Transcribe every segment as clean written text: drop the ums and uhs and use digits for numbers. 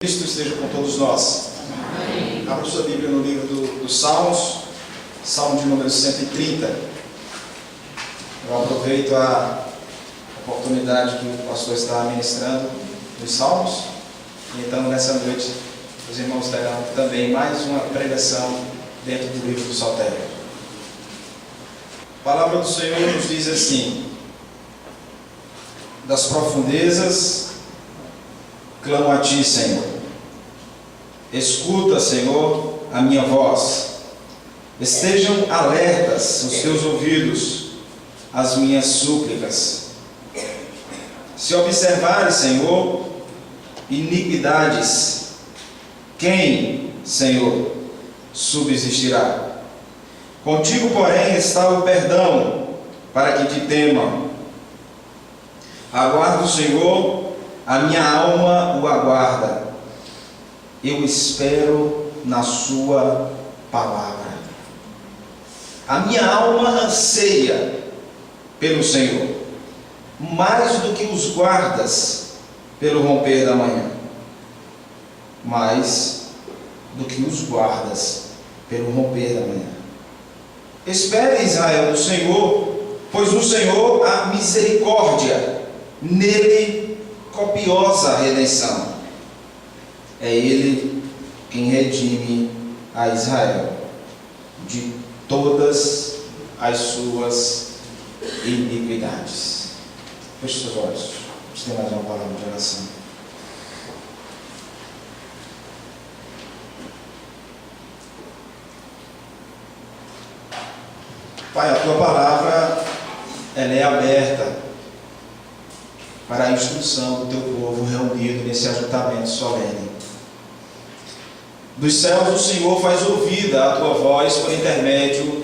Cristo esteja com todos nós. Abra sua Bíblia no livro dos Salmos, Salmo de número 130. Eu aproveito a oportunidade que o pastor está ministrando nos Salmos. E então, nessa noite, os irmãos terão também mais uma pregação dentro do livro do Saltério. A palavra do Senhor nos diz assim: das profundezas clamo a Ti, Senhor. Escuta, Senhor, a minha voz. Estejam alertas os Teus ouvidos às minhas súplicas. Se observares, Senhor, iniquidades, quem, Senhor, subsistirá? Contigo, porém, está o perdão, para que Te temam. Aguardo o Senhor, a minha alma o aguarda. Eu espero na Sua palavra. A minha alma anseia pelo Senhor, mais do que os guardas pelo romper da manhã. Mais do que os guardas pelo romper da manhã. Espere, Israel, no Senhor, pois no Senhor há misericórdia, nele copiosa redenção. É Ele quem redime a Israel de todas as suas iniquidades. Feche seus olhos. Vamos ter mais uma palavra de oração. Pai, a Tua palavra ela é aberta para a instrução do Teu povo reunido nesse ajuntamento solene. Dos céus o Senhor faz ouvida a Tua voz por intermédio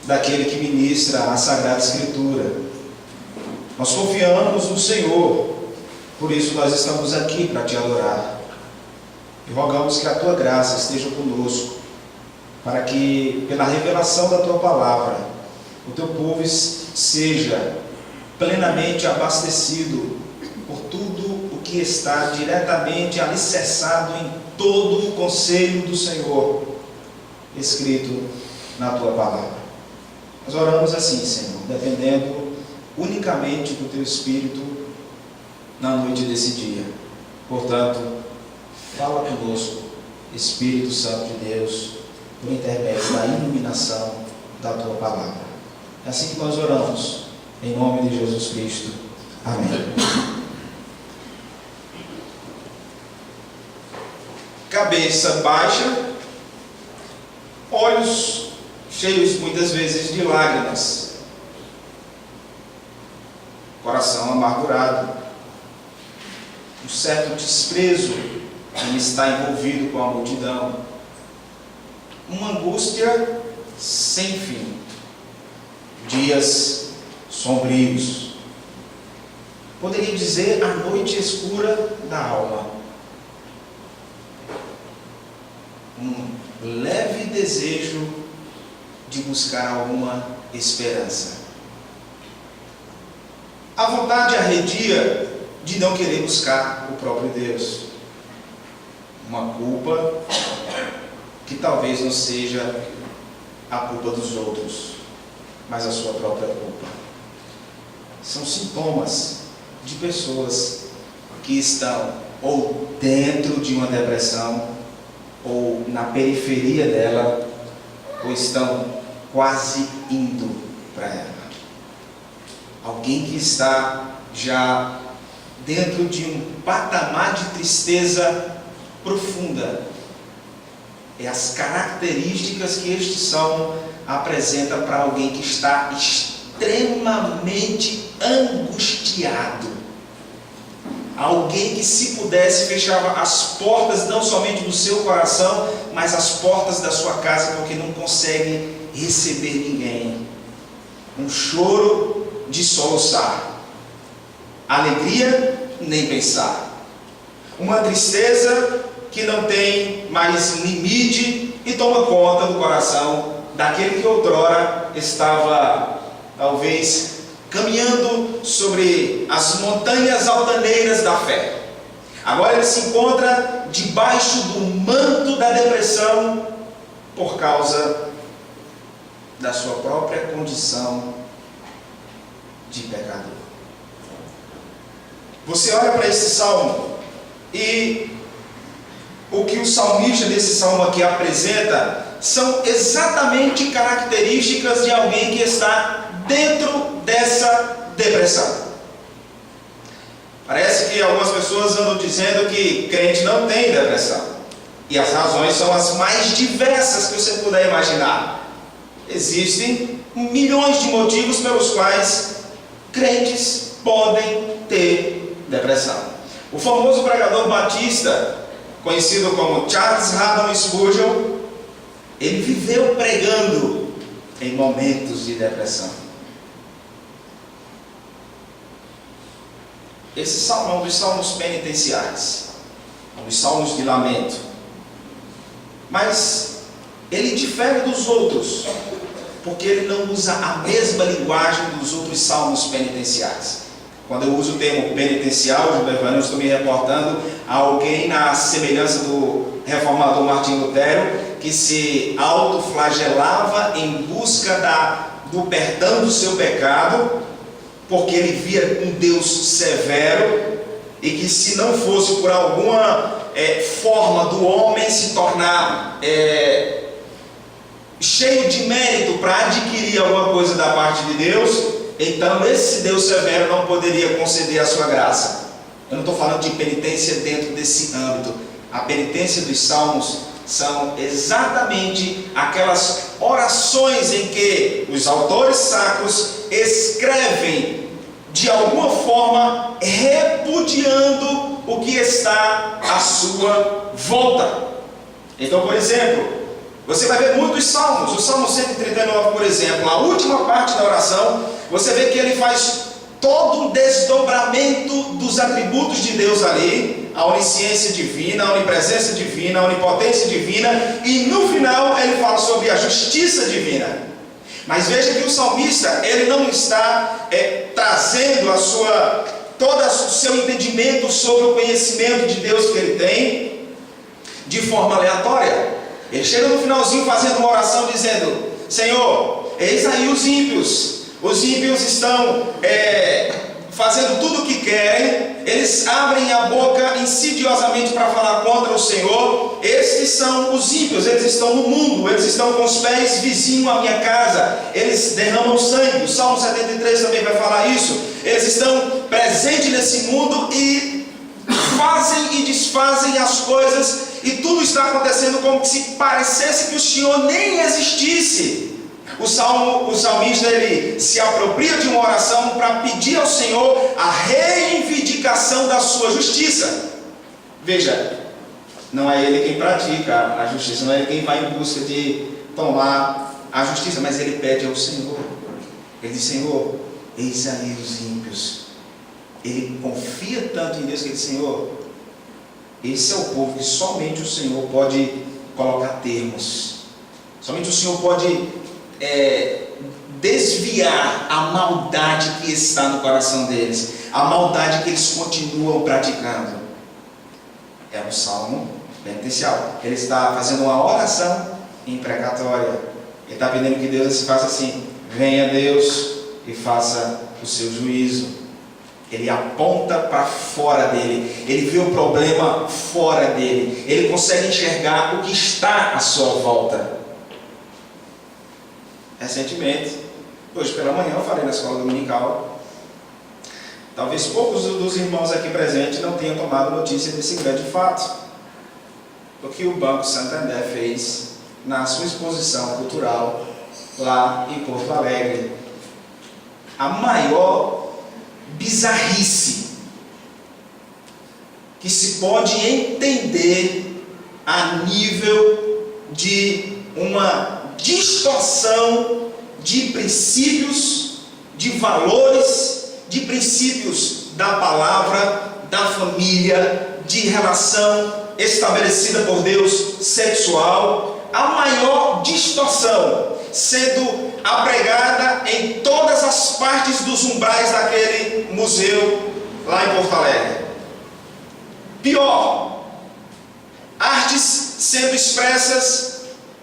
daquele que ministra a Sagrada Escritura. Nós confiamos no Senhor, por isso nós estamos aqui para Te adorar. E rogamos que a Tua graça esteja conosco, para que, pela revelação da Tua palavra, o Teu povo seja plenamente abastecido por tudo o que está diretamente alicerçado em todo o conselho do Senhor, escrito na Tua palavra. Nós oramos assim, Senhor, dependendo unicamente do Teu Espírito na noite desse dia. Portanto, fala conosco, Espírito Santo de Deus, por intermédio da iluminação da Tua palavra. É assim que nós oramos, em nome de Jesus Cristo. Amém. Cabeça baixa, olhos cheios muitas vezes de lágrimas, coração amargurado, um certo desprezo em estar envolvido com a multidão, uma angústia sem fim, dias sombrios, poderia dizer a noite escura da alma. Um leve desejo de buscar alguma esperança. A vontade arredia de não querer buscar o próprio Deus. Uma culpa que talvez não seja a culpa dos outros, mas a sua própria culpa. São sintomas de pessoas que estão ou dentro de uma depressão, ou na periferia dela, ou estão quase indo para ela. Alguém que está já dentro de um patamar de tristeza profunda. É as características que este salmo apresenta para alguém que está extremamente angustiado. Alguém que, se pudesse, fechava as portas não somente do seu coração, mas as portas da sua casa, porque não consegue receber ninguém. Um choro de soluçar. Alegria, nem pensar. Uma tristeza que não tem mais limite e toma conta do coração daquele que outrora estava, talvez, caminhando sobre as montanhas altaneiras da fé. Agora ele se encontra debaixo do manto da depressão por causa da sua própria condição de pecador. Você olha para esse salmo e o que o salmista desse salmo aqui apresenta são exatamente características de alguém que está dentro dessa depressão. Parece que algumas pessoas andam dizendo que crente não tem depressão. E as razões são as mais diversas que você puder imaginar. Existem milhões de motivos pelos quais crentes podem ter depressão. O famoso pregador batista, conhecido como Charles Haddon Spurgeon, ele viveu pregando em momentos de depressão. Esse salmo é um dos salmos penitenciais, um dos salmos de lamento. Mas ele difere dos outros, porque ele não usa a mesma linguagem dos outros salmos penitenciais. Quando eu uso o termo penitencial, eu estou me reportando a alguém na semelhança do reformador Martim Lutero, que se autoflagelava em busca do perdão do seu pecado, porque ele via um Deus severo, e que se não fosse por alguma forma do homem se tornar cheio de mérito para adquirir alguma coisa da parte de Deus, então esse Deus severo não poderia conceder a sua graça. Eu não estou falando de penitência dentro desse âmbito. A penitência dos salmos são exatamente aquelas orações em que os autores sacros escrevem de alguma forma repudiando o que está à sua volta. Então, por exemplo, você vai ver muitos salmos. O Salmo 139, por exemplo, a última parte da oração, você vê que ele faz todo um desdobramento dos atributos de Deus ali, a onisciência divina, a onipresença divina, a onipotência divina, e no final ele fala sobre a justiça divina. Mas veja que o salmista, ele não está trazendo todo o seu entendimento sobre o conhecimento de Deus que ele tem de forma aleatória. Ele chega no finalzinho fazendo uma oração dizendo: Senhor, eis aí os ímpios estão fazendo tudo o que querem, eles abrem a boca insidiosamente para falar contra o Senhor. Estes são os ímpios, eles estão no mundo, eles estão com os pés vizinhos à minha casa, eles derramam sangue. O Salmo 73 também vai falar isso. Eles estão presentes nesse mundo e fazem e desfazem as coisas, e tudo está acontecendo como se parecesse que o Senhor nem existisse. O salmista, ele se apropria de uma oração para pedir ao Senhor a reivindicação da sua justiça. Veja, não é ele quem pratica a justiça, não é ele quem vai em busca de tomar a justiça, mas ele pede ao Senhor. Ele diz: Senhor, eis aí os ímpios. Ele confia tanto em Deus que ele diz: Senhor, esse é o povo que somente o Senhor pode colocar termos. Somente o Senhor pode desviar a maldade que está no coração deles, a maldade que eles continuam praticando. É um salmo penitencial. Ele está fazendo uma oração imprecatória. Ele está pedindo que Deus faça assim: venha Deus e faça o seu juízo. Ele aponta para fora dele, ele vê o problema fora dele, ele consegue enxergar o que está à sua volta. Recentemente, hoje pela manhã, eu falei na escola dominical. Talvez poucos dos irmãos aqui presentes não tenham tomado notícia desse grande fato. O que o Banco Santander fez na sua exposição cultural lá em Porto Alegre. A maior bizarrice que se pode entender a nível de uma distorção de princípios, de valores, de princípios da palavra, da família, de relação estabelecida por Deus sexual. A maior distorção sendo apregada em todas as partes dos umbrais daquele museu lá em Porto Alegre. Pior, artes sendo expressas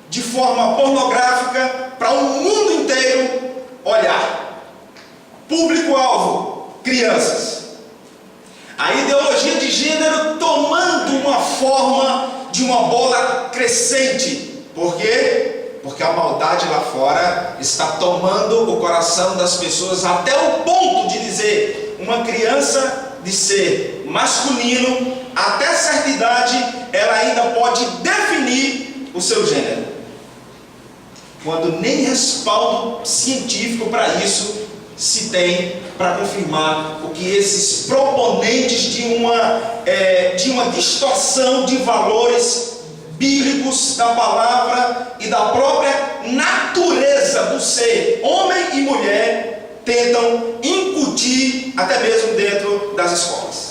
de forma pornográfica para o mundo inteiro olhar. Público-alvo, crianças. A ideologia de gênero tomando uma forma de uma bola crescente. Por quê? Porque a maldade lá fora está tomando o coração das pessoas até o ponto de dizer, uma criança de ser masculino, até certa idade, ela ainda pode definir o seu gênero. Quando nem respaldo científico para isso se tem, para confirmar o que esses proponentes de uma distorção de valores bíblicos da palavra e da própria natureza do ser, homem e mulher, tentam incutir até mesmo dentro das escolas.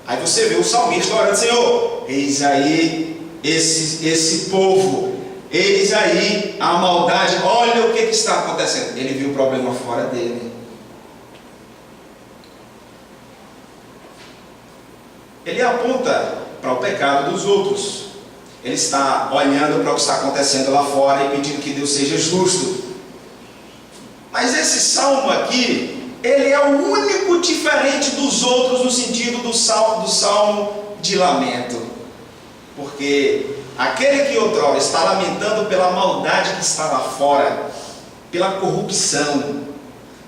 Aí você vê o salmista orando: Senhor, eis aí esse povo, eis aí a maldade, olha o que está acontecendo. Ele viu o problema fora dele. Ele aponta para o pecado dos outros. Ele está olhando para o que está acontecendo lá fora e pedindo que Deus seja justo. Mas esse salmo aqui, ele é o único diferente dos outros no sentido do salmo de lamento. Porque aquele que outrora está lamentando pela maldade que está lá fora, pela corrupção,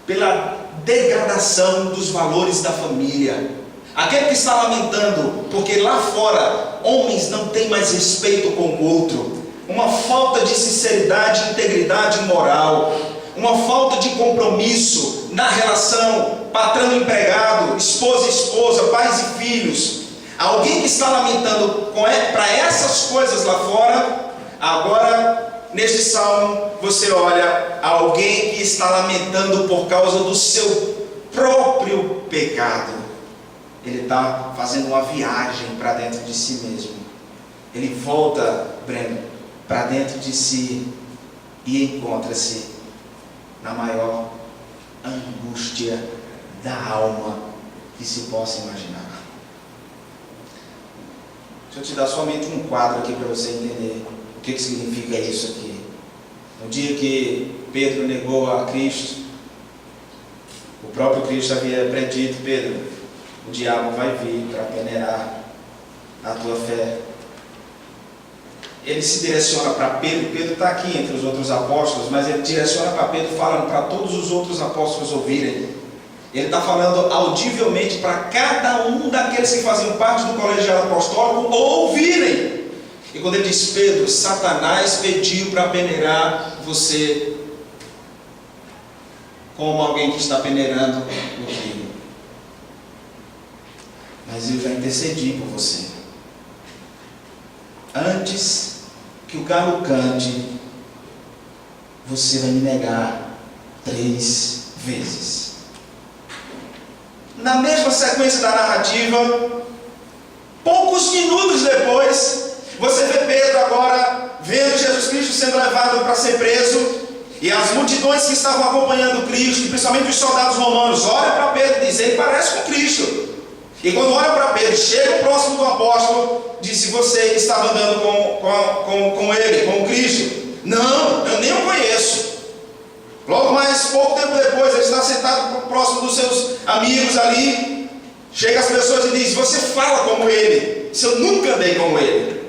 pela degradação dos valores da família, aquele que está lamentando porque lá fora homens não têm mais respeito com o outro, uma falta de sinceridade, integridade moral, uma falta de compromisso na relação patrão-empregado, esposa-esposa, pais e filhos. Alguém que está lamentando para essas coisas lá fora. Agora, neste salmo, você olha alguém que está lamentando por causa do seu próprio pecado. Ele está fazendo uma viagem para dentro de si mesmo. Ele volta, Breno, para dentro de si e encontra-se na maior angústia da alma que se possa imaginar. Deixa eu te dar somente um quadro aqui para você entender o que significa isso aqui. No dia que Pedro negou a Cristo, o próprio Cristo havia predito: Pedro, o diabo vai vir para peneirar a tua fé. Ele se direciona para Pedro. Pedro está aqui entre os outros apóstolos, mas ele direciona para Pedro, falando para todos os outros apóstolos ouvirem. Ele está falando audivelmente para cada um daqueles que faziam parte do colegiado apostólico ouvirem. E quando ele diz: Pedro, Satanás pediu para peneirar você como alguém que está peneirando o trigo, mas eu já intercedi por você. Antes que o galo cante, você vai me negar 3 vezes. Na mesma sequência da narrativa, poucos minutos depois, você vê Pedro agora vendo Jesus Cristo sendo levado para ser preso, e as multidões que estavam acompanhando Cristo, principalmente os soldados romanos, olham para Pedro e dizem: ele parece com Cristo. E quando olham para Pedro, chegam próximo do apóstolo, disse: você estava andando com ele, com Cristo? Não, eu nem o conheço. Logo mais, pouco tempo depois, ele está sentado próximo dos seus amigos ali. Chega as pessoas e diz: você fala como ele, se eu nunca andei como ele.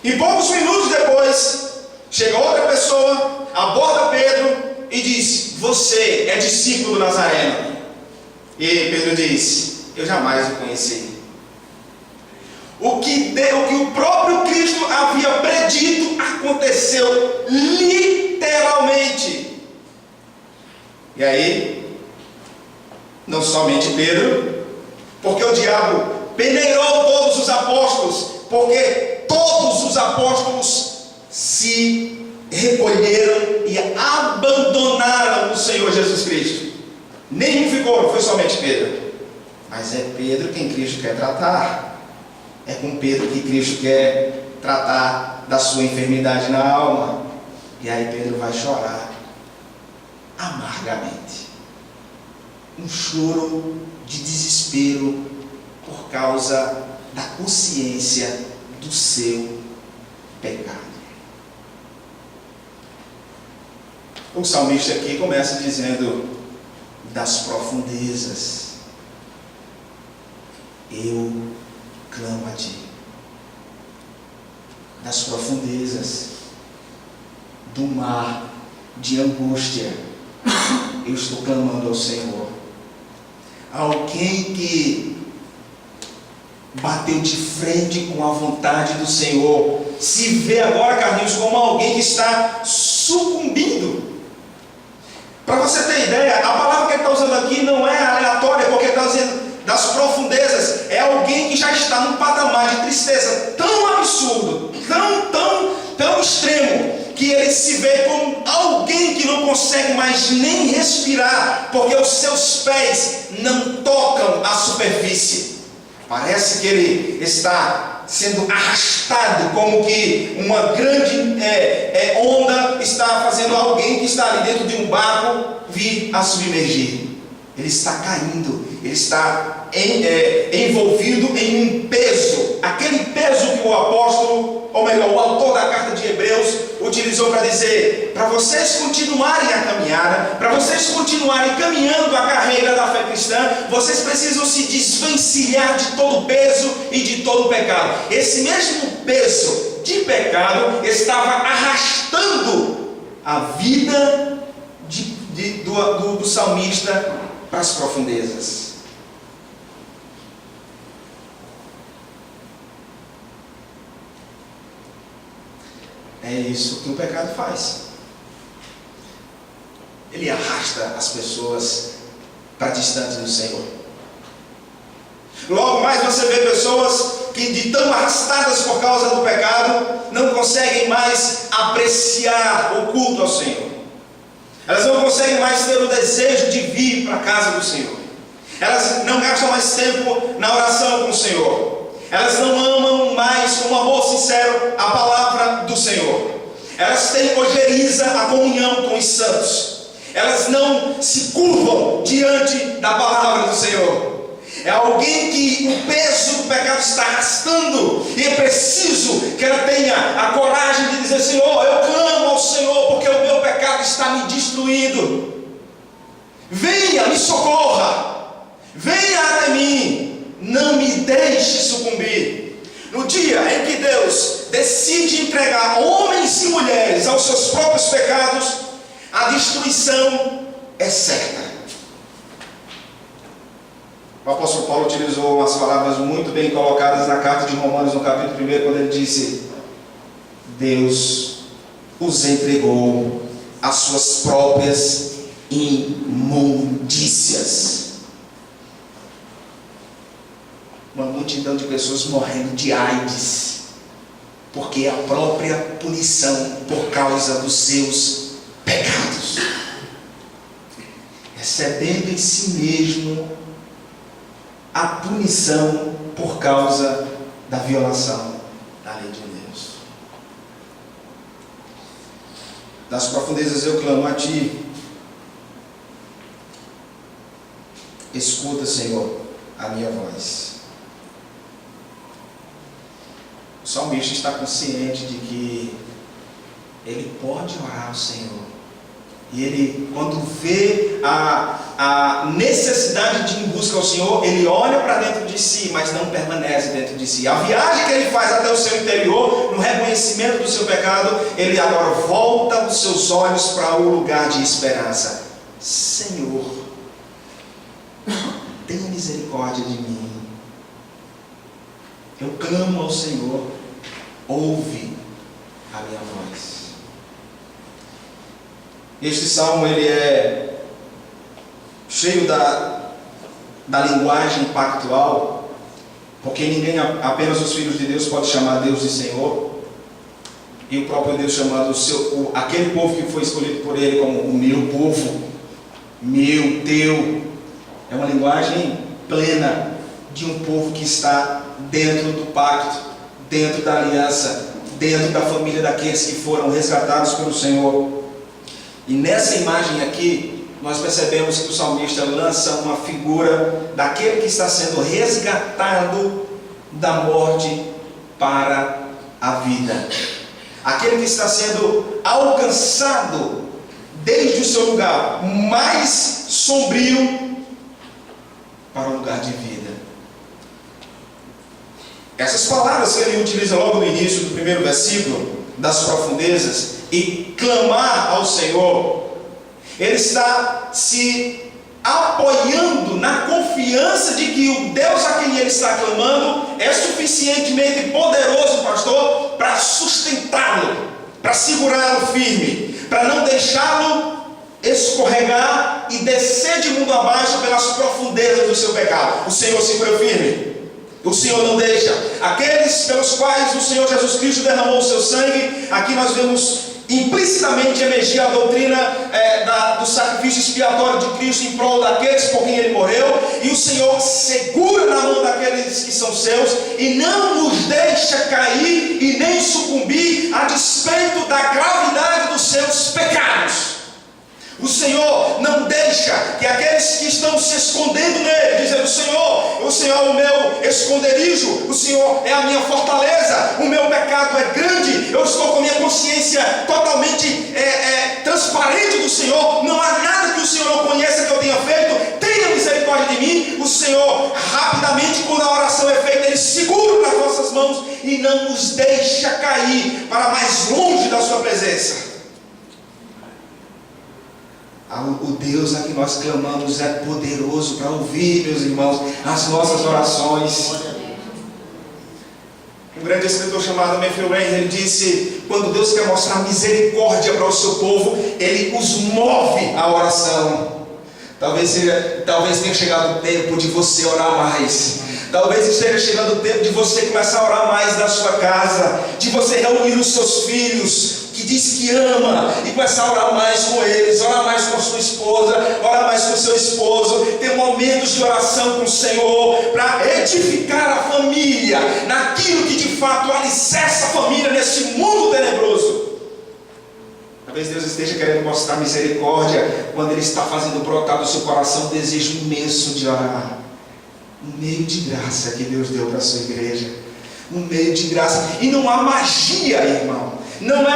E poucos minutos depois, chega outra pessoa, aborda Pedro e diz: você é discípulo do Nazareno. E Pedro diz: eu jamais o conheci. O que o próprio Cristo havia predito aconteceu literalmente. E aí, não somente Pedro, porque o diabo peneirou todos os apóstolos, porque todos os apóstolos se recolheram e abandonaram o Senhor Jesus Cristo. Nenhum ficou, não foi somente Pedro. Mas é Pedro quem Cristo quer tratar. É com Pedro que Cristo quer tratar da sua enfermidade na alma. E aí Pedro vai chorar amargamente. Um choro de desespero por causa da consciência do seu pecado. O salmista aqui começa dizendo: das profundezas eu clamo a ti. Das profundezas do mar de angústia eu estou clamando ao Senhor. Alguém que bateu de frente com a vontade do Senhor se vê agora, Carlinhos, como alguém que está sucumbindo. Para você ter ideia, a palavra que ele está usando aqui não é aleatória, porque ele está dizendo das profundezas. É alguém que já está num patamar de tristeza tão absurdo, tão extremo, que ele se vê como alguém que não consegue mais nem respirar, porque os seus pés não tocam a superfície. Parece que ele está sendo arrastado, como que uma grande onda está fazendo alguém que está ali dentro de um barco vir a submergir. Ele está caindo, ele está envolvido em um peso, aquele peso que o apóstolo, ou melhor, o autor da carta de Hebreus utilizou para dizer: para vocês continuarem a caminhada, para vocês continuarem caminhando a carreira da fé cristã, vocês precisam se desvencilhar de todo o peso e de todo o pecado. Esse mesmo peso de pecado estava arrastando a vida do salmista para as profundezas. É isso que o pecado faz. Ele arrasta as pessoas para distante do Senhor. Logo mais você vê pessoas que, de tão arrastadas por causa do pecado, não conseguem mais apreciar o culto ao Senhor. Elas não conseguem mais ter o desejo de vir para a casa do Senhor. Elas não gastam mais tempo na oração com o Senhor. Elas não amam mais com amor sincero a palavra do Senhor. Elas têm ojeriza a comunhão com os santos. Elas não se curvam diante da palavra do Senhor. É alguém que o peso do pecado está arrastando, e é preciso que ela tenha a coragem de dizer: Senhor, eu clamo ao Senhor, porque o meu pecado está me destruindo. Venha, me socorra, venha até mim, não me deixe sucumbir. No dia em que Deus decide entregar homens e mulheres aos seus próprios pecados, a destruição é certa. O apóstolo Paulo utilizou umas palavras muito bem colocadas na carta de Romanos, no capítulo 1, quando ele disse: Deus os entregou às suas próprias imundícias. Uma multidão de pessoas morrendo de AIDS, porque a própria punição por causa dos seus pecados, recebendo em si mesmo a punição por causa da violação da lei de Deus. Das profundezas eu clamo a ti. Escuta, Senhor, a minha voz. O salmista está consciente de que ele pode orar ao Senhor. E ele, quando vê a necessidade de ir em busca ao Senhor, ele olha para dentro de si, mas não permanece dentro de si. A viagem que ele faz até o seu interior, no reconhecimento do seu pecado, ele agora volta os seus olhos para o lugar de esperança. Senhor, tenha misericórdia de mim. Eu clamo ao Senhor, ouve a minha voz. Este salmo ele é cheio da linguagem pactual, porque ninguém, apenas os filhos de Deus, pode chamar Deus de Senhor, e o próprio Deus chamando aquele povo que foi escolhido por Ele como o meu povo, meu, teu. É uma linguagem plena de um povo que está dentro do pacto, dentro da aliança, dentro da família daqueles que foram resgatados pelo Senhor. E nessa imagem aqui, nós percebemos que o salmista lança uma figura daquele que está sendo resgatado da morte para a vida. Aquele que está sendo alcançado desde o seu lugar mais sombrio para o lugar de vida. Essas palavras que ele utiliza logo no início do primeiro versículo, das profundezas, e clamar ao Senhor, ele está se apoiando na confiança de que o Deus a quem ele está clamando é suficientemente poderoso, pastor, para sustentá-lo, para segurá-lo firme, para não deixá-lo escorregar e descer de mundo abaixo pelas profundezas do seu pecado. O Senhor segura firme. O Senhor não deixa. Aqueles pelos quais o Senhor Jesus Cristo derramou o seu sangue, aqui nós vemos implicitamente emergir a doutrina do sacrifício expiatório de Cristo em prol daqueles por quem ele morreu, e o Senhor segura na mão daqueles que são seus e não nos deixa cair e nem sucumbir a despeito da gravidade dos seus pecados. O Senhor não deixa que aqueles que estão se escondendo nele, dizendo: o Senhor é o meu esconderijo, o Senhor é a minha fortaleza, o meu pecado é grande, eu estou com a minha consciência totalmente transparente do Senhor, não há nada que o Senhor não conheça que eu tenha feito, tenha misericórdia de mim. O Senhor, rapidamente, quando a oração é feita, ele segura nas nossas mãos e não nos deixa cair para mais longe da sua presença. O Deus a que nós clamamos é poderoso para ouvir, meus irmãos, as nossas orações. Um grande escritor chamado Matthew Henry, ele disse: quando Deus quer mostrar misericórdia para o seu povo, ele os move à oração. Talvez tenha chegado o tempo de você orar mais. Talvez esteja chegando o tempo de você começar a orar mais na sua casa, de você reunir os seus filhos, que diz que ama, e começar a orar mais com eles, orar mais com sua esposa, orar mais com seu esposo, ter momentos de oração com o Senhor, para edificar a família, naquilo que de fato alicerça a família nesse mundo tenebroso. Talvez Deus esteja querendo mostrar misericórdia, quando Ele está fazendo brotar do seu coração um desejo imenso de orar. Um meio de graça que Deus deu para a sua igreja, um meio de graça, e não há magia, irmão. Não é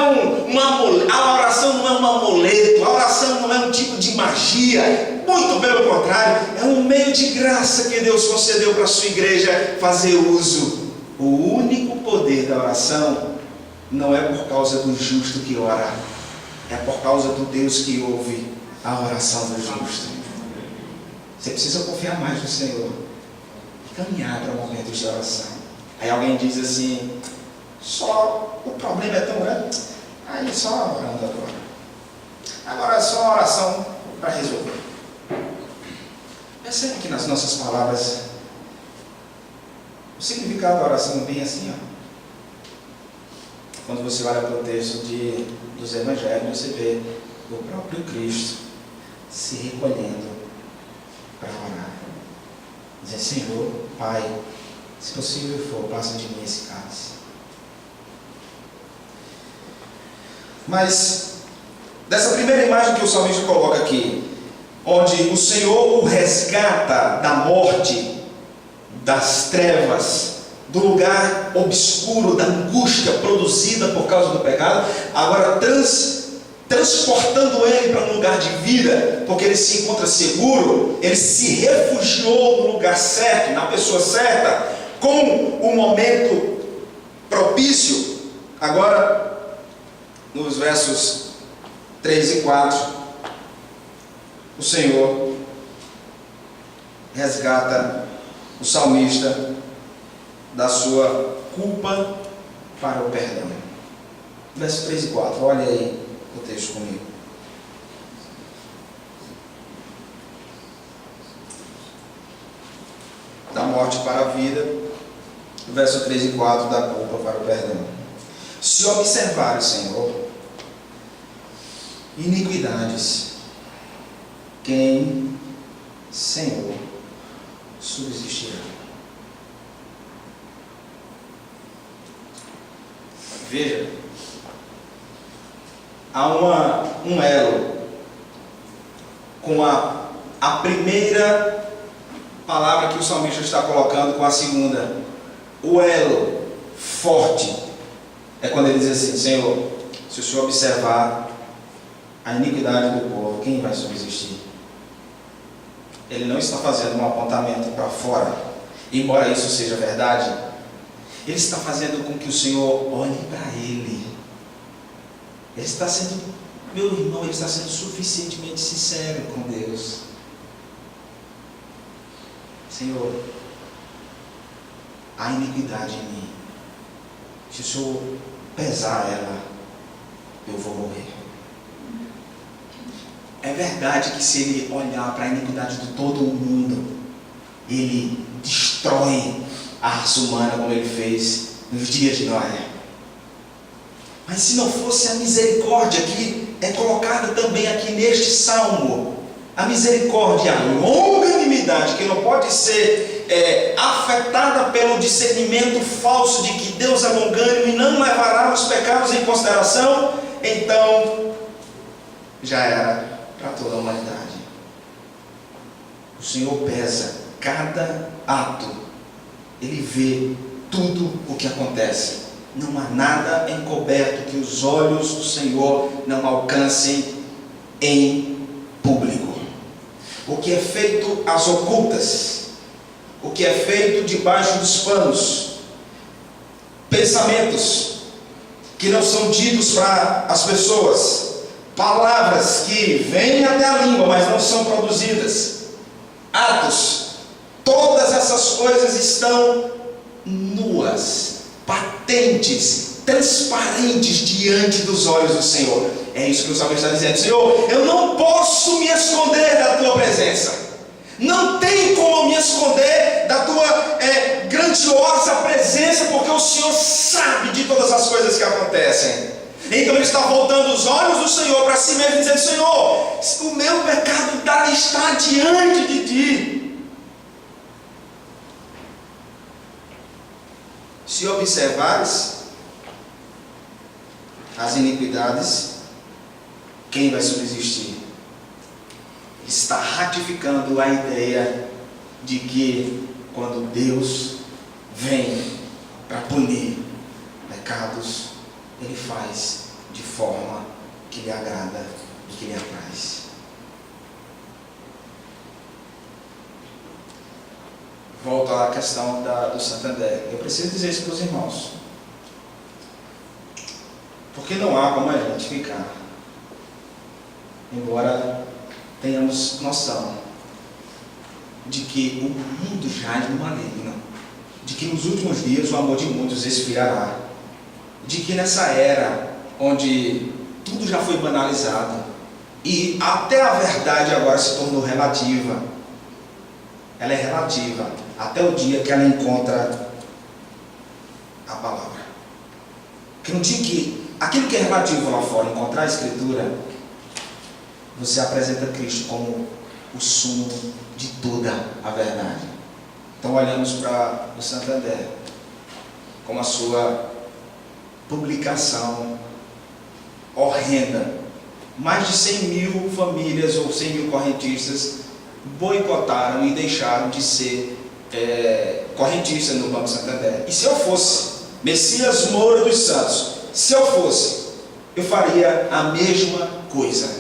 a oração não é um amuleto, a oração não é um tipo de magia, muito pelo contrário, é um meio de graça que Deus concedeu para a sua igreja fazer uso. O único poder da oração não é por causa do justo que ora, é por causa do Deus que ouve a oração do justo. Você precisa confiar mais no Senhor e caminhar para momentos de oração. Aí alguém diz assim: só o problema é tão grande, aí só orando agora é só oração para resolver. Percebe que nas nossas palavras o significado da oração é bem assim, ó. Quando você olha para o texto dos evangelhos, você vê o próprio Cristo se recolhendo para orar, dizendo: Senhor, Pai, se possível for, passa de mim esse cálice. Mas dessa primeira imagem que o salmista coloca aqui, onde o Senhor o resgata da morte, das trevas, do lugar obscuro, da angústia produzida por causa do pecado, agora transportando ele para um lugar de vida, porque ele se encontra seguro, ele se refugiou no lugar certo, na pessoa certa, com o momento propício. Agora, nos versos 3 e 4, o Senhor resgata o salmista da sua culpa para o perdão. Versos 3 e 4, olha aí o texto comigo. Da morte para a vida, verso 3 e 4, da culpa para o perdão. Se observar, Senhor, iniquidades, quem, Senhor, subsistirá? Veja, há um elo com a primeira palavra que o salmista está colocando com a segunda. o elo forte é quando ele diz assim: Senhor, se o Senhor observar a iniquidade do povo, quem vai subsistir? Ele não está fazendo um apontamento para fora, embora isso seja verdade. Ele está fazendo com que o Senhor olhe para ele. Ele está sendo, meu irmão, ele está sendo suficientemente sincero com Deus. Senhor, há iniquidade em mim. Se o Senhor pesar ela, eu vou morrer. É verdade que se ele olhar para a iniquidade de todo o mundo, ele destrói a raça humana como ele fez nos dias de Noé. Mas se não fosse a misericórdia que é colocada também aqui neste salmo, a misericórdia, a longanimidade, que não pode ser afetada pelo discernimento falso de que Deus é longânimo e não levará os pecados em consideração, então já era para toda a humanidade. O Senhor pesa cada ato, Ele vê tudo o que acontece. Não há nada encoberto que os olhos do Senhor não alcancem em público. O que é feito às ocultas, o que é feito debaixo dos panos, pensamentos que não são ditos para as pessoas, palavras que vêm até a língua, mas não são produzidas, atos, todas essas coisas estão nuas, patentes, transparentes diante dos olhos do Senhor. É isso que o salmista está dizendo: Senhor, eu não posso me esconder da tua presença. Não tem como me esconder da tua grandiosa presença, porque o Senhor sabe de todas as coisas que acontecem. Então ele está voltando os olhos do Senhor para si mesmo, dizendo: Senhor, o meu pecado está diante de ti. Se observares as iniquidades, quem vai subsistir? Está ratificando a ideia de que quando Deus vem para punir pecados, Ele faz de forma que lhe agrada e que lhe apraz. Volto à questão do Santander. Eu preciso dizer isso para os irmãos, porque não há como a gente ficar, embora tenhamos noção de que o mundo jaz no maligno, de que nos últimos dias o amor de muitos expirará, de que nessa era onde tudo já foi banalizado e até a verdade agora se tornou relativa, ela é relativa até o dia que ela encontra a palavra. Que no dia que aquilo que é relativo lá fora encontrar a Escritura, você apresenta Cristo como o sumo de toda a verdade. Então olhamos para o Santander, como a sua publicação horrenda. Mais de 100 mil famílias ou 100 mil correntistas boicotaram e deixaram de ser correntistas no Banco Santander. E se eu fosse Messias Moura dos Santos, se eu fosse, eu faria a mesma coisa.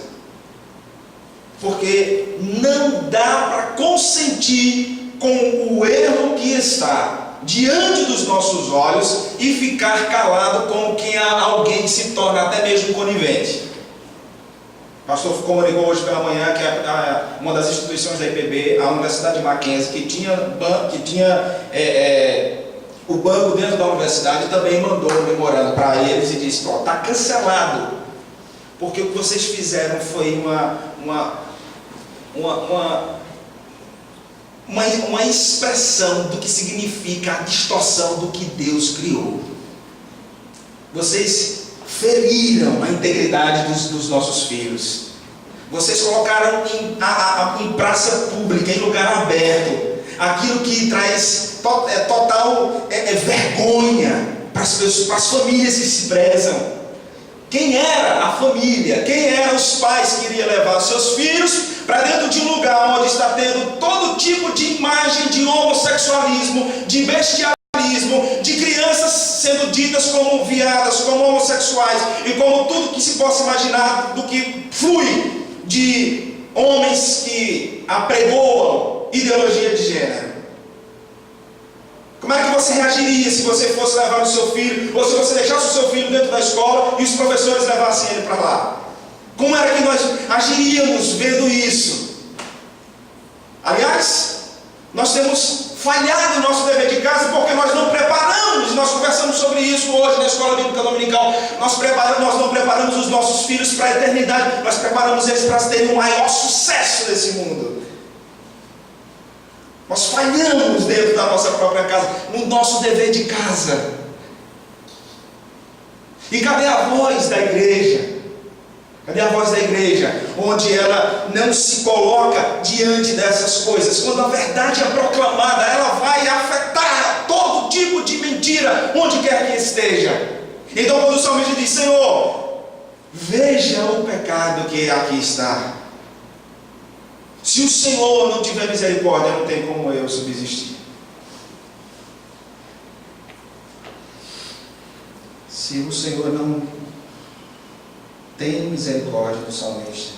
Porque não dá para consentir com o erro que está diante dos nossos olhos e ficar calado com que alguém se torna até mesmo conivente. O pastor comunicou hoje pela manhã que uma das instituições da IPB, a Universidade de Mackenzie, que tinha o banco dentro da universidade, também mandou um memorando para eles e disse: está cancelado, porque o que vocês fizeram foi uma expressão do que significa a distorção do que Deus criou. Vocês feriram a integridade dos nossos filhos. Vocês colocaram em praça pública, em lugar aberto, aquilo que traz total vergonha para as famílias que se prezam. Quem era a família? Quem eram os pais que iriam levar os seus filhos para dentro de um lugar onde está tendo todo tipo de imagem de homossexualismo, de bestialismo, abismo de crianças sendo ditas como viadas, como homossexuais e como tudo que se possa imaginar do que flui de homens que apregoam ideologia de gênero. Como é que você reagiria se você fosse levar o seu filho, ou se você deixasse o seu filho dentro da escola e os professores levassem ele para lá? Como era que nós agiríamos vendo isso? Aliás, nós temos falhado em nosso dever de casa porque nós não preparamos, nós conversamos sobre isso hoje na Escola Bíblica Dominical, nós não preparamos os nossos filhos para a eternidade, nós preparamos eles para terem um maior sucesso nesse mundo. Nós falhamos dentro da nossa própria casa, no nosso dever de casa. E cadê a voz da igreja? Cadê a voz da igreja? Onde ela não se coloca diante dessas coisas. Quando a verdade é proclamada, ela vai afetar todo tipo de mentira, onde quer que esteja. Então quando o salmista diz: Senhor, veja o pecado que aqui está. Se o Senhor não tiver misericórdia, não tem como eu subsistir. Se o Senhor não tem misericórdia do salmista,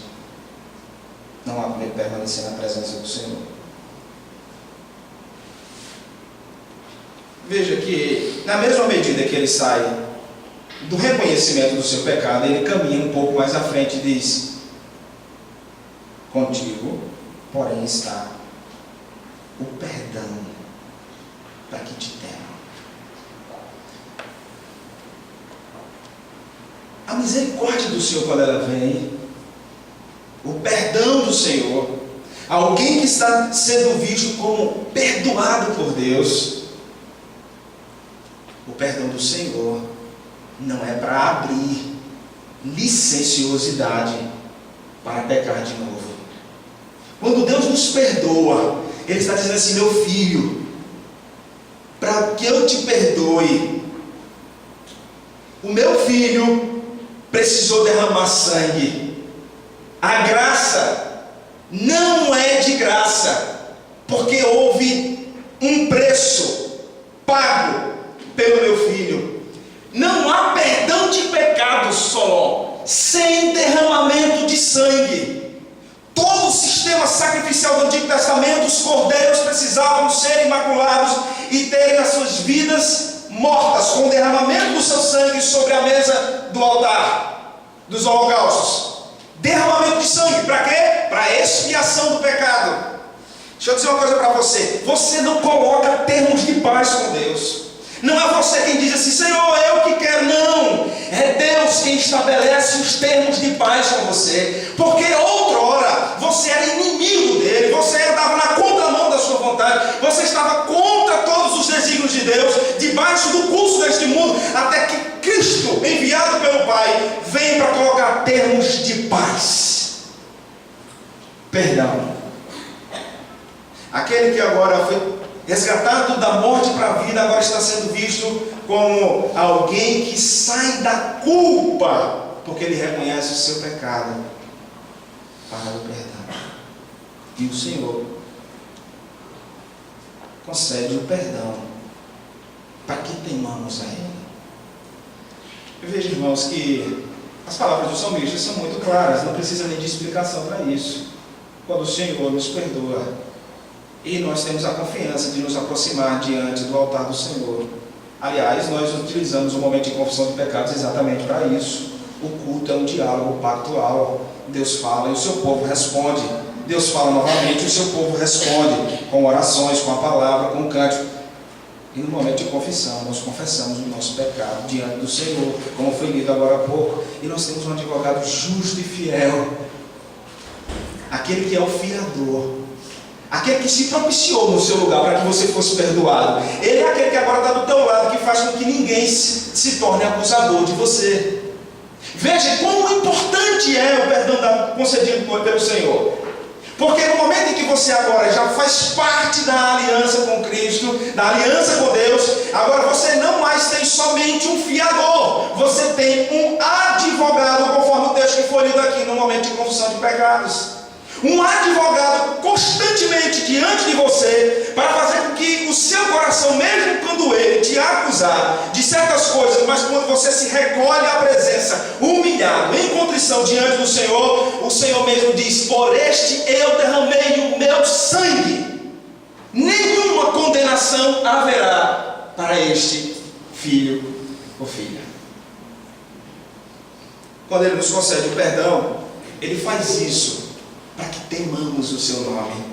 não há como ele permanecer na presença do Senhor. Veja que, na mesma medida que ele sai do reconhecimento do seu pecado, ele caminha um pouco mais à frente e diz: contigo, porém, está o perdão para que te temam. A misericórdia do Senhor, quando ela vem, o perdão do Senhor, alguém que está sendo visto como perdoado por Deus, o perdão do Senhor não é para abrir licenciosidade para pecar de novo. Quando Deus nos perdoa, Ele está dizendo assim: meu filho, para que eu te perdoe, o meu filho precisou derramar sangue. A graça não é de graça, porque houve um preço pago pelo meu filho. Não há perdão de pecados, Solon, sem derramamento de sangue. Todo o sistema sacrificial do Antigo Testamento, os cordeiros precisavam ser imaculados e terem as suas vidas mortas, com o derramamento do seu sangue sobre a mesa do altar, dos holocaustos. Derramamento de sangue, para quê? Para a expiação do pecado. Deixa eu dizer uma coisa para você: você não coloca termos de paz com Deus. Não é você quem diz assim: Senhor, eu que quero. Não, é Deus quem estabelece os termos de paz com você. Porque outrora você era inimigo dele, você estava na contramão da sua vontade, você estava contra todos os desígnios de Deus, debaixo do curso deste mundo, até que Cristo, enviado pelo Pai, vem para colocar termos de paz. Perdão. Aquele que agora foi resgatado da morte para a vida, agora está sendo visto como alguém que sai da culpa, porque ele reconhece o seu pecado para o perdão. E o Senhor concede o perdão para que temamos a Ele. Eu vejo, irmãos, que as palavras do salmista são muito claras, não precisa nem de explicação para isso. Quando o Senhor nos perdoa, e nós temos a confiança de nos aproximar diante do altar do Senhor. Aliás, nós utilizamos o momento de confissão de pecados exatamente para isso. O culto é um diálogo pactual. Deus fala e o seu povo responde. Deus fala novamente e o seu povo responde com orações, com a palavra, com o cântico. E no momento de confissão, nós confessamos o nosso pecado diante do Senhor, como foi lido agora há pouco. E nós temos um advogado justo e fiel, aquele que é o fiador, aquele que se propiciou no seu lugar para que você fosse perdoado. Ele é aquele que agora está do teu lado, que faz com que ninguém se torne acusador de você. Veja como importante é o perdão concedido pelo Senhor. Porque no momento em que você agora já faz parte da aliança com Cristo, da aliança com Deus, agora você não mais tem somente um fiador, você tem um advogado, conforme o texto que foi lido aqui no momento de confissão de pecados. Um advogado constantemente diante de você, para fazer com que o seu coração, mesmo quando ele te acusar de certas coisas, mas quando você se recolhe à presença, humilhado, em contrição diante do Senhor, o Senhor mesmo diz: por este eu derramei o meu sangue, nenhuma condenação haverá para este filho ou filha. Quando Ele nos concede o perdão, Ele faz isso para que temamos o seu nome,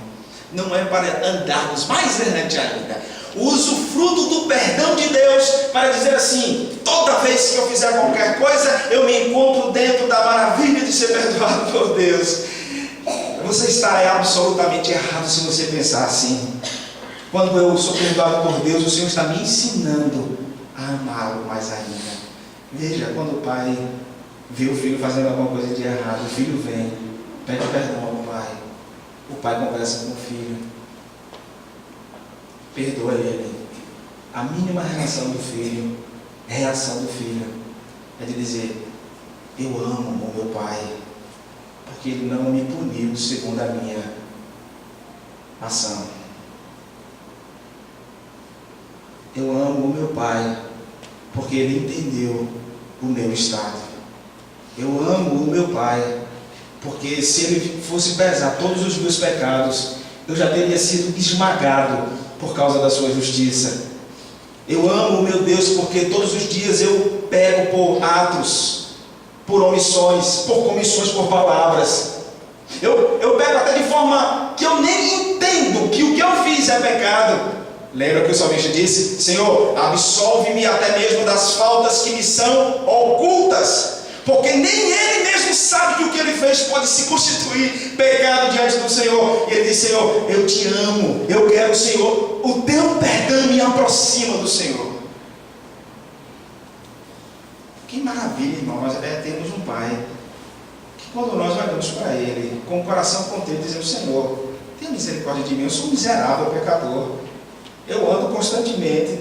não é para andarmos mais errante ainda. Usa o fruto do perdão de Deus para dizer assim: toda vez que eu fizer qualquer coisa, eu me encontro dentro da maravilha de ser perdoado por Deus. Você está absolutamente errado se você pensar assim. Quando eu sou perdoado por Deus, o Senhor está me ensinando a amá-lo mais ainda. Veja, quando o pai vê o filho fazendo alguma coisa de errado, o filho vem, pede perdão ao pai. O pai conversa com o filho, perdoa ele. A mínima reação do filho é de dizer: eu amo o meu pai, porque ele não me puniu segundo a minha ação. Eu amo o meu pai, porque ele entendeu o meu estado. Eu amo o meu pai, porque se ele fosse pesar todos os meus pecados, eu já teria sido esmagado por causa da sua justiça. Eu amo o meu Deus, porque todos os dias eu pego por atos, por omissões, por comissões, por palavras. Eu pego até de forma que eu nem entendo que o que eu fiz é pecado. Lembra que o salmista disse: Senhor, absolve-me até mesmo das faltas que me são ocultas, porque nem ele mesmo sabe que o que ele fez pode se constituir pecado diante do Senhor. E ele diz: Senhor, eu te amo, eu quero, Senhor, o teu perdão me aproxima do Senhor. Que maravilha, irmão, nós temos um pai que, quando nós olhamos para ele com o coração contrito, dizemos: Senhor, tenha misericórdia de mim, eu sou um miserável pecador, eu ando constantemente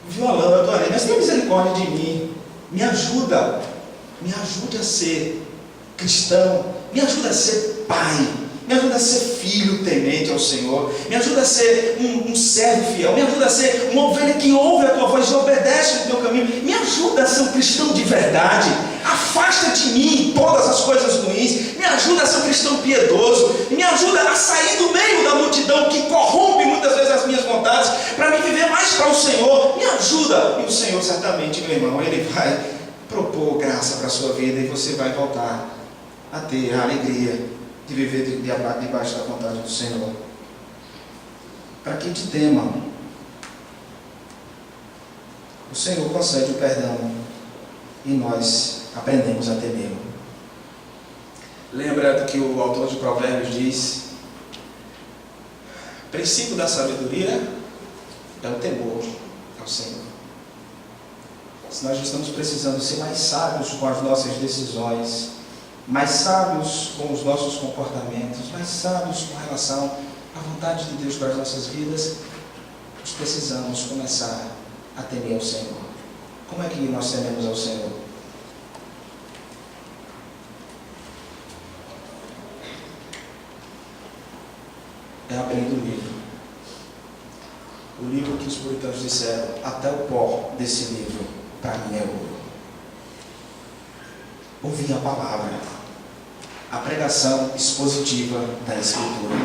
violando a tua lei, mas tenha misericórdia de mim, me ajude a ser cristão, me ajuda a ser pai, me ajuda a ser filho temente ao Senhor, me ajuda a ser um servo fiel, me ajuda a ser uma ovelha que ouve a tua voz e obedece o teu caminho, me ajuda a ser um cristão de verdade, afasta de mim todas as coisas ruins, me ajuda a ser um cristão piedoso, me ajuda a sair do meio da multidão que corrompe muitas vezes as minhas vontades, para me viver mais para o Senhor, me ajuda. E o Senhor certamente, meu irmão, Ele vai propor graça para a sua vida, e você vai voltar a ter a alegria de viver debaixo da vontade do Senhor. Para que te temam, o Senhor concede o perdão e nós aprendemos a temê-lo. Lembra do que o autor de Provérbios diz: o princípio da sabedoria é o temor ao Senhor. Se nós estamos precisando ser mais sábios com as nossas decisões, mais sábios com os nossos comportamentos, mais sábios com relação à vontade de Deus para as nossas vidas, nós precisamos começar a temer ao Senhor. Como é que nós tememos ao Senhor? É abrindo o livro. O livro que os puritanos disseram: até o pó desse livro para mim é ouro. Ouvir a palavra, a pregação expositiva da Escritura,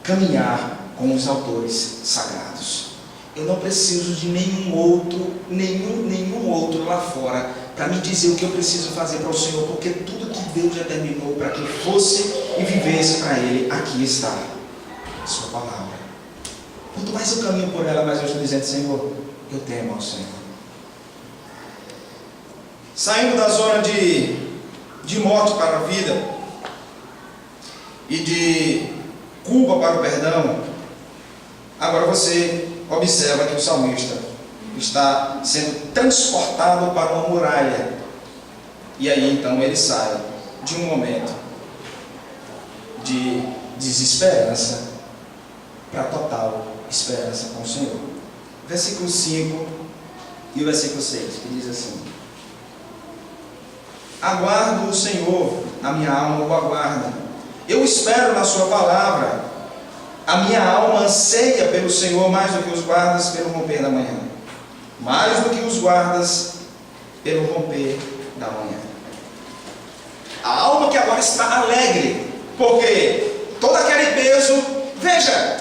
caminhar com os autores sagrados. Eu não preciso de nenhum outro lá fora para me dizer o que eu preciso fazer para o Senhor, porque tudo que Deus determinou para que fosse e vivesse para Ele, aqui está a sua palavra. Quanto mais eu caminho por ela, mais eu estou dizendo: Senhor, eu temo ao Senhor. Saindo da zona de morte para a vida e de culpa para o perdão, agora você observa que o salmista está sendo transportado para uma muralha, e aí então ele sai de um momento de desesperança para total esperança com o Senhor. Versículo 5 e o versículo 6, que diz assim: aguardo o Senhor, a minha alma o aguarda, Eu espero na sua palavra. A minha alma anseia pelo Senhor mais do que os guardas pelo romper da manhã. Mais do que os guardas pelo romper da manhã. A alma que agora está alegre, porque todo aquele peso, veja,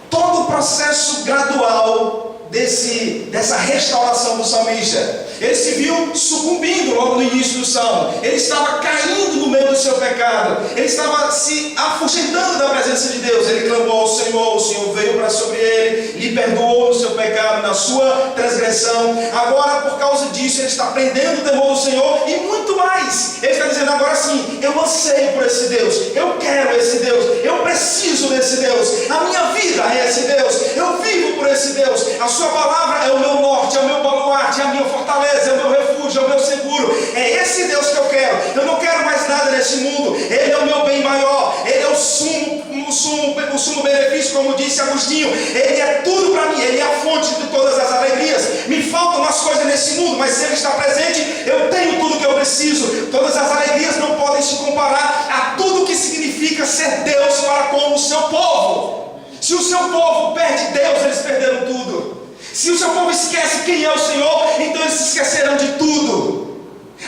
todo o processo gradual dessa restauração do salmista. Ele se viu sucumbindo logo no início do salmo. Ele estava caindo no meio do seu pecado. Ele estava se afugentando da presença de Deus. Ele clamou ao Senhor. O Senhor veio para sobre ele, lhe perdoou no seu pecado, na sua transgressão. Agora, por causa disso, ele está aprendendo o temor do Senhor e muito mais. Ele está dizendo agora sim: eu anseio por esse Deus, eu quero esse Deus, eu preciso desse Deus, a minha vida é esse Deus, eu vivo por esse Deus. A sua palavra é o meu norte, é o meu baluarte, é a minha fortaleza, é o meu refúgio, é o meu seguro. É esse Deus que eu quero. Eu não quero mais nada nesse mundo. Ele é o meu bem maior. Ele é o sumo benefício, como disse Agostinho. Ele é tudo para mim. Ele é a fonte de todas as alegrias. Me faltam umas coisas nesse mundo, mas se Ele está presente, eu tenho tudo que eu preciso. Todas as alegrias não podem se comparar a tudo que significa ser Deus para com o seu povo. Se o seu povo perde Deus, eles perderam tudo. Se o seu povo esquece quem é o Senhor, então eles se esquecerão de tudo.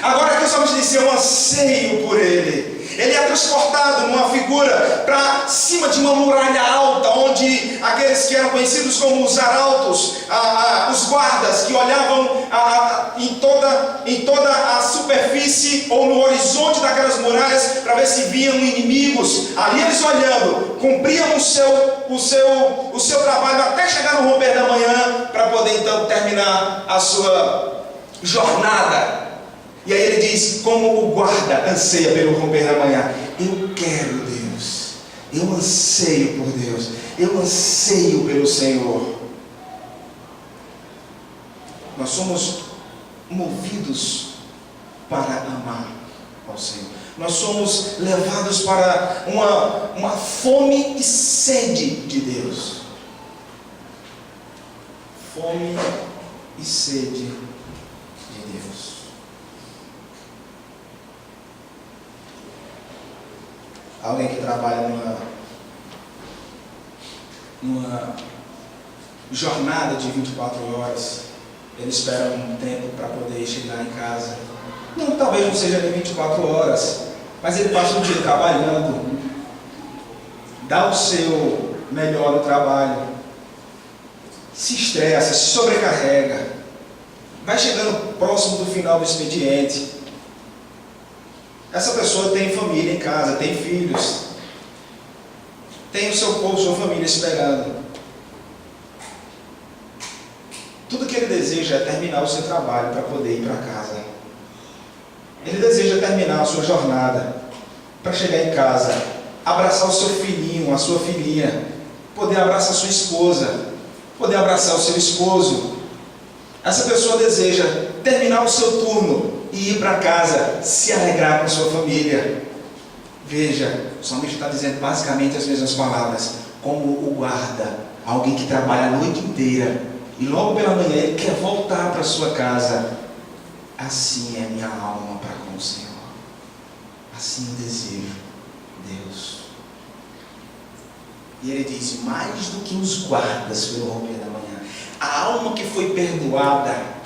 Agora que o salmista disse: eu anseio por Ele. Ele é transportado numa figura para cima de uma muralha alta, onde aqueles que eram conhecidos como os arautos, os guardas que olhavam em toda a superfície ou no horizonte daquelas muralhas para ver se viam inimigos. Ali eles olhando, cumpriam o seu trabalho até chegar no romper da manhã, para poder então terminar a sua jornada. E aí ele diz: como o guarda anseia pelo romper da manhã, eu quero Deus, eu anseio por Deus, eu anseio pelo Senhor. Nós somos movidos para amar ao Senhor. Nós somos levados para uma fome e sede de Deus. Fome e sede de Deus. Alguém que trabalha numa jornada de 24 horas, ele espera um tempo para poder chegar em casa. Não, talvez não seja nem 24 horas, mas ele passa o dia trabalhando, dá o seu melhor no trabalho, se estressa, se sobrecarrega, vai chegando próximo do final do expediente. Essa pessoa tem família em casa, tem filhos, tem o seu povo, sua família esperando. Tudo que ele deseja é terminar o seu trabalho para poder ir para casa. Ele deseja terminar a sua jornada para chegar em casa, abraçar o seu filhinho, a sua filhinha, poder abraçar a sua esposa, poder abraçar o seu esposo. Essa pessoa deseja terminar o seu turno e ir para casa, se alegrar com a sua família. Veja, o salmista está dizendo basicamente as mesmas palavras. Como o guarda, alguém que trabalha a noite inteira e logo pela manhã ele quer voltar para sua casa. Assim é minha alma para com o Senhor. Assim eu desejo Deus. E ele diz: mais do que os guardas pelo romper da manhã, a alma que foi perdoada,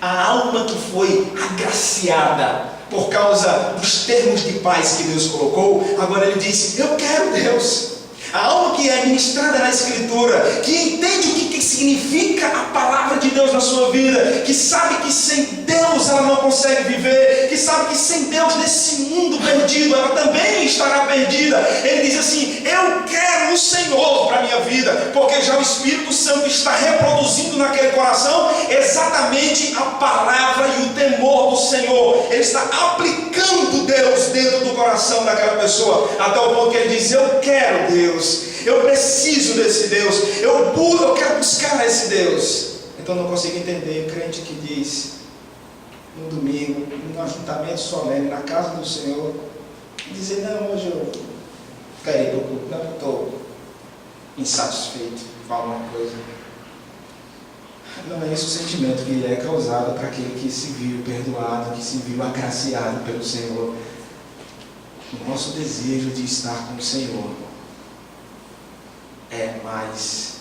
a alma que foi agraciada por causa dos termos de paz que Deus colocou, agora ele diz: eu quero Deus. A alma que é ministrada na Escritura, que entende o que significa a palavra de Deus na sua vida, que sabe que sem Deus ela não consegue viver, que sabe que sem Deus nesse mundo perdido ela também estará perdida. Ele diz assim: eu quero o Senhor para a minha vida, porque já o Espírito Santo está reproduzindo naquele coração exatamente a palavra e o temor do Senhor. Ele está aplicando Deus dentro do coração daquela pessoa, até o ponto que ele diz: eu quero Deus, eu preciso desse Deus, eu quero buscar esse Deus. Então não consigo entender o crente que diz no domingo, num ajuntamento solene, na casa do Senhor, dizer: não, hoje eu quero ir para o culto, não, estou insatisfeito com alguma coisa. Não é esse o sentimento que é causado para aquele que se viu perdoado, que se viu agraciado pelo Senhor. o nosso desejo de estar com o Senhor é mais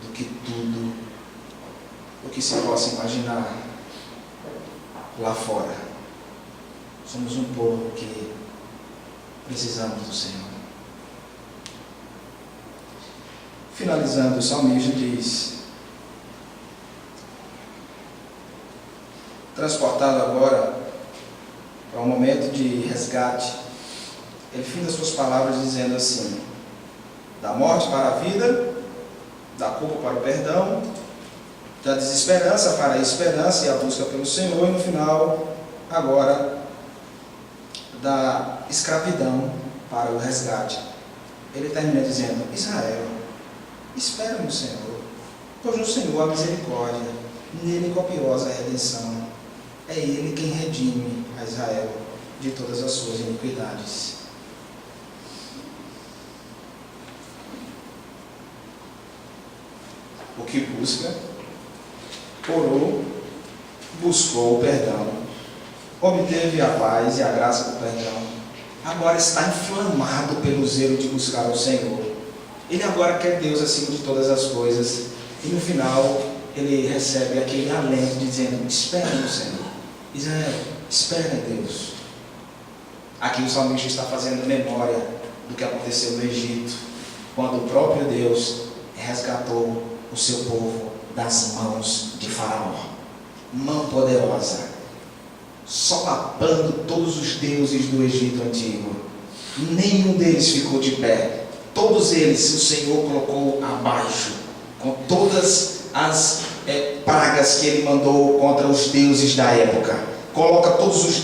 do que tudo o que se possa imaginar lá fora. Somos um povo que precisamos do Senhor. Finalizando, o salmista diz: transportado agora para um momento de resgate, ele finda suas palavras dizendo assim: da morte para a vida, da culpa para o perdão, da desesperança para a esperança e a busca pelo Senhor, e no final, agora, da escravidão para o resgate. Ele termina dizendo: Israel, espera no Senhor, pois no Senhor há misericórdia, nele copiosa a redenção. É Ele quem redime a Israel de todas as suas iniquidades. O que busca, orou, buscou o perdão, obteve a paz e a graça do perdão, agora está inflamado pelo zelo de buscar o Senhor. Ele agora quer Deus acima de todas as coisas, e no final ele recebe aquele alento dizendo: espera no Senhor. Israel, espera em Deus. Aqui o salmista está fazendo memória do que aconteceu no Egito, quando o próprio Deus resgatou o seu povo das mãos de Faraó, mão poderosa, solapando todos os deuses do Egito antigo. Nenhum deles ficou de pé, todos eles o Senhor colocou abaixo, com todas as pragas que ele mandou contra os deuses da época. Coloca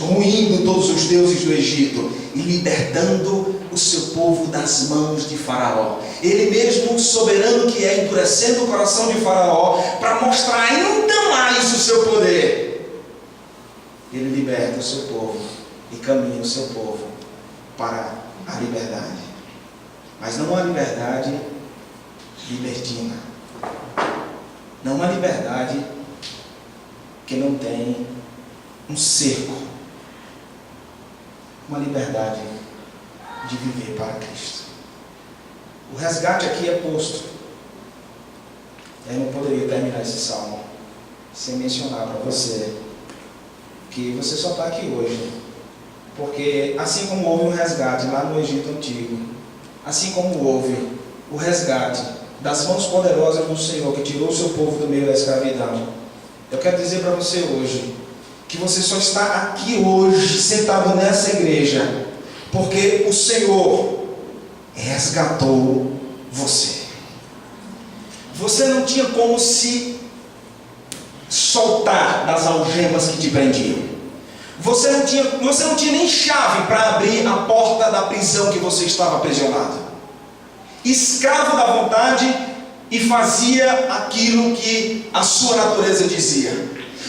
ruindo todos os deuses do Egito e libertando o seu povo das mãos de Faraó. Ele mesmo, soberano que é, endurecendo o coração de Faraó para mostrar ainda mais o seu poder. Ele liberta o seu povo e caminha o seu povo para a liberdade. Mas não uma liberdade libertina. Não uma liberdade que não tem um cerco. Uma liberdade de viver para Cristo. O resgate aqui é posto. Eu não poderia terminar esse salmo sem mencionar para você que você só está aqui hoje porque, assim como houve um resgate lá no Egito Antigo, assim como houve o resgate das mãos poderosas do Senhor que tirou o seu povo do meio da escravidão, eu quero dizer para você hoje que você só está aqui hoje sentado nessa igreja porque o Senhor resgatou você. Você não tinha como se soltar das algemas que te prendiam. Você não tinha nem chave para abrir a porta da prisão que você estava aprisionado. Escravo da vontade, e fazia aquilo que a sua natureza dizia.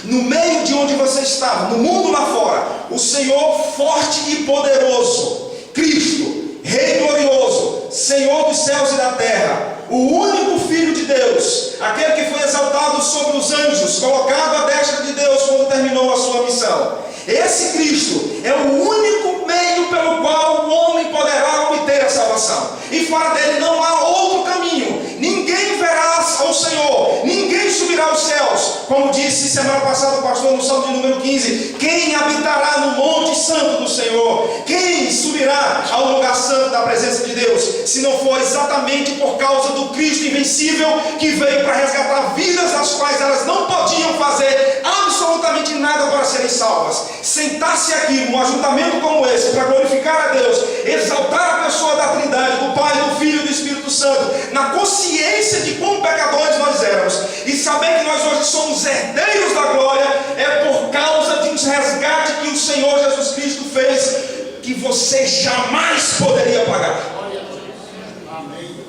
No meio de onde você estava, no mundo lá fora, o Senhor forte e poderoso, Cristo, Rei glorioso, Senhor dos céus e da terra, o único Filho de Deus, aquele que foi exaltado sobre os anjos, colocado à destra de Deus quando terminou a sua missão. Esse Cristo é o único meio pelo qual o homem poderá obter a salvação, e fora dele não há outro caminho. Ninguém verá ao Senhor, ninguém subirá aos céus, como disse semana passada o pastor no Salmo de número 15: quem habitará no monte santo do Senhor? Quem subirá ao lugar santo da presença de Deus, se não for exatamente por causa do Cristo invencível, que veio para resgatar vidas das quais elas não podiam fazer absolutamente nada para serem salvas? Sentar-se aqui num ajuntamento como esse para glorificar a Deus, exaltar a pessoa da Trindade, do Pai, do Filho e do Espírito Santo, na consciência de quão pecadores nós éramos, e saber que nós hoje somos herdeiros da glória, é por causa de um resgate que o Senhor Jesus Cristo fez, que você jamais poderia pagar.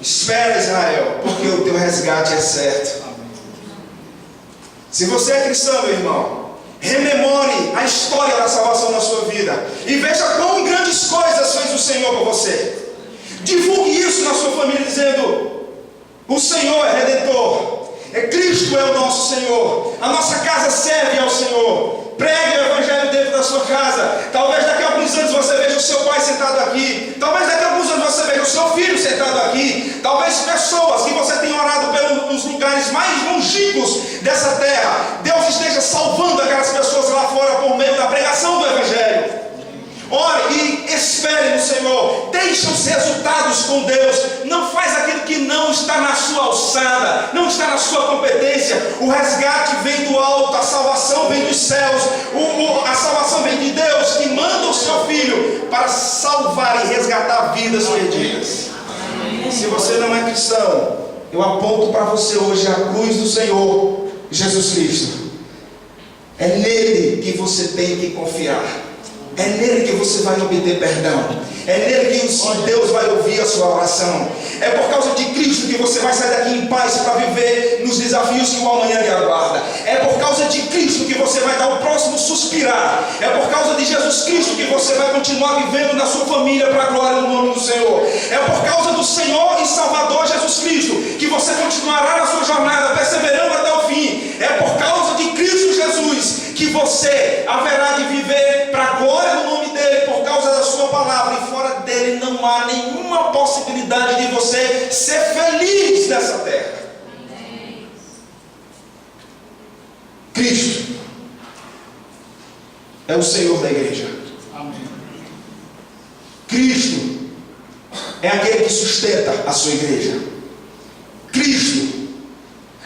Espera, Israel, porque o teu resgate é certo. Se você é cristão, meu irmão, rememore a história da salvação na sua vida e veja quão grandes coisas fez o Senhor por você. Divulgue isso na sua família dizendo: o Senhor é Redentor, Cristo é o nosso Senhor, a nossa casa serve ao Senhor. Pregue o Evangelho dentro da sua casa. Talvez daqui a alguns anos você veja o seu pai sentado aqui, talvez daqui a alguns anos você veja o seu filho sentado aqui, talvez pessoas que você tenha orado pelos lugares mais longínquos dessa terra, Deus esteja salvando aquelas pessoas lá fora por meio da pregação do Evangelho. Ore e espere no Senhor, deixe os resultados com Deus, não faz aquilo que não está na sua alçada, não está na sua competência. O resgate vem do alto, a salvação vem dos céus, a salvação vem de Deus, que manda o seu Filho para salvar e resgatar vidas perdidas. Se você não é cristão, eu aponto para você hoje a cruz do Senhor Jesus Cristo. É nele que você tem que confiar. É nele que você vai obter perdão. É nele que Deus vai ouvir a sua oração. É por causa de Cristo que você vai sair daqui em paz para viver nos desafios que o amanhã lhe aguarda. É por causa de Cristo que você vai dar o próximo suspirar. É por causa de Jesus Cristo que você vai continuar vivendo na sua família para a glória do nome do Senhor. É por causa do Senhor e Salvador Jesus Cristo que você continuará na sua jornada perseverando até o fim. É por causa de Cristo Jesus que você haverá de viver para a glória do nome dele, por causa da sua palavra, e fora dele não há nenhuma possibilidade de você ser feliz nessa terra. Cristo é o Senhor da igreja. Cristo é aquele que sustenta a sua igreja. Cristo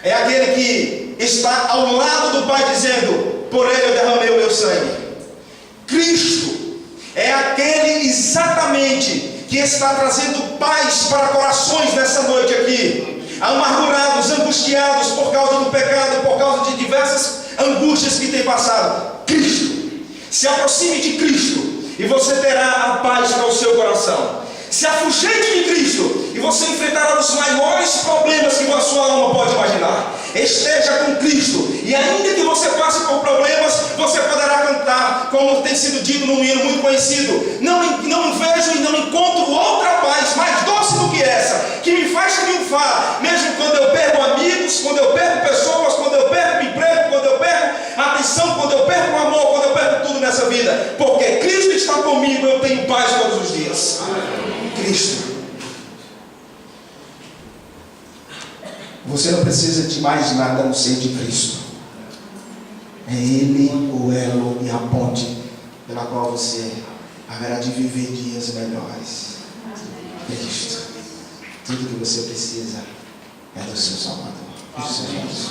é aquele que está ao lado do Pai dizendo: por ele eu derramei o meu sangue. Cristo é aquele exatamente que está trazendo paz para corações nessa noite aqui, amargurados, angustiados por causa do pecado, por causa de diversas angústias que tem passado. Cristo. Se aproxime de Cristo e você terá a paz para o seu coração. Se afugente de Cristo e você enfrentará os maiores problemas que a sua alma pode imaginar. Esteja com Cristo, e ainda que você passe por problemas, você poderá cantar, como tem sido dito num hino muito conhecido: não vejo e não encontro outra paz mais doce do que essa, que me faz triunfar, mesmo quando eu perco amigos, quando eu perco pessoas, quando eu perco emprego, quando eu perco atenção, quando eu perco amor, quando eu perco tudo nessa vida, porque Cristo está comigo, eu tenho paz todos os dias. Cristo. Você não precisa de mais nada a não ser de Cristo. É Ele o elo e a ponte pela qual você haverá de viver dias melhores. Cristo. Tudo que você precisa é do seu Salvador. Isso é isso.